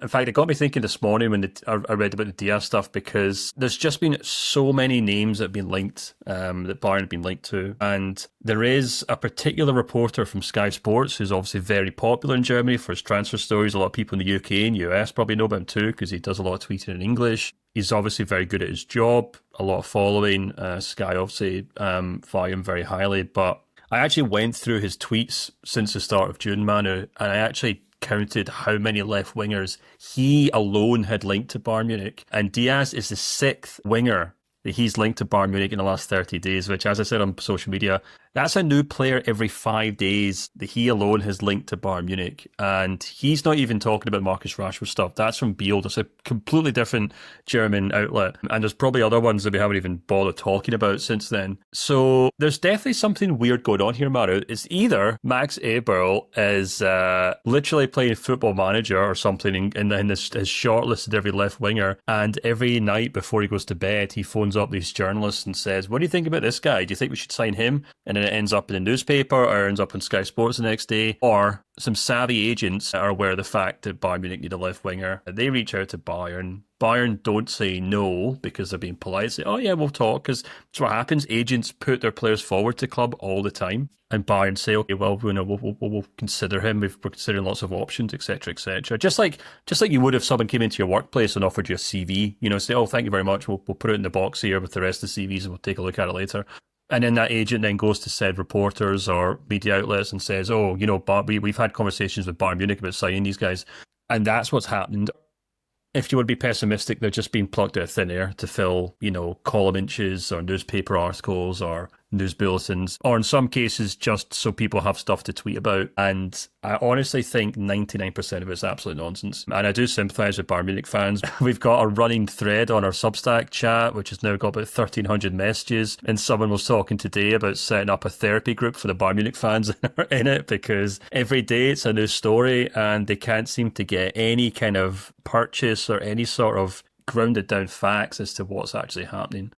In fact, it got me thinking this morning when I read about the Diaz stuff, because there's just been so many names that have been linked, that Bayern have been linked to. And there is a particular reporter from Sky Sports who's obviously very popular in Germany for his transfer stories. A lot of people in the UK and US probably know about him too, because he does a lot of tweeting in English. He's obviously very good at his job, a lot of following. Sky obviously value him very highly. But I actually went through his tweets since the start of June, Manu, and I actually counted how many left wingers he alone had linked to Bayern Munich. And Diaz is the sixth winger that he's linked to Bayern Munich in the last 30 days, which, as I said on social media, that's a new player every 5 days that he alone has linked to Bayern Munich. And he's not even talking about Marcus Rashford stuff. That's from Bild. It's a completely different German outlet. And there's probably other ones that we haven't even bothered talking about since then. So there's definitely something weird going on here, Maru. It's either Max Eberl is literally playing Football Manager or something in his shortlisted every left winger. And every night before he goes to bed, he phones up these journalists and says, what do you think about this guy? Do you think we should sign him? And then it ends up in the newspaper or ends up on Sky Sports the next day. Or some savvy agents are aware of the fact that Bayern Munich need a left winger. They reach out to Bayern. Bayern don't say no because they're being polite. Say, oh yeah, we'll talk. Because that's what happens. Agents put their players forward to club all the time. And Bayern say, okay, well, we'll consider him. We're considering lots of options, etc., etc. Just like you would if someone came into your workplace and offered you a CV. Say, oh, thank you very much. We'll put it in the box here with the rest of the CVs and we'll take a look at it later. And then that agent then goes to said reporters or media outlets and says, oh, we've had conversations with Bayern Munich about signing these guys. And that's what's happened. If you would be pessimistic, they're just being plucked out of thin air to fill, column inches or newspaper articles or news bulletins, or in some cases just so people have stuff to tweet about. And I honestly think 99% of it's absolute nonsense. And I do sympathise with Bayern Munich fans. We've got a running thread on our Substack chat, which has now got about 1,300 messages. And someone was talking today about setting up a therapy group for the Bayern Munich fans in it, because every day it's a new story and they can't seem to get any kind of purchase or any sort of grounded down facts as to what's actually happening.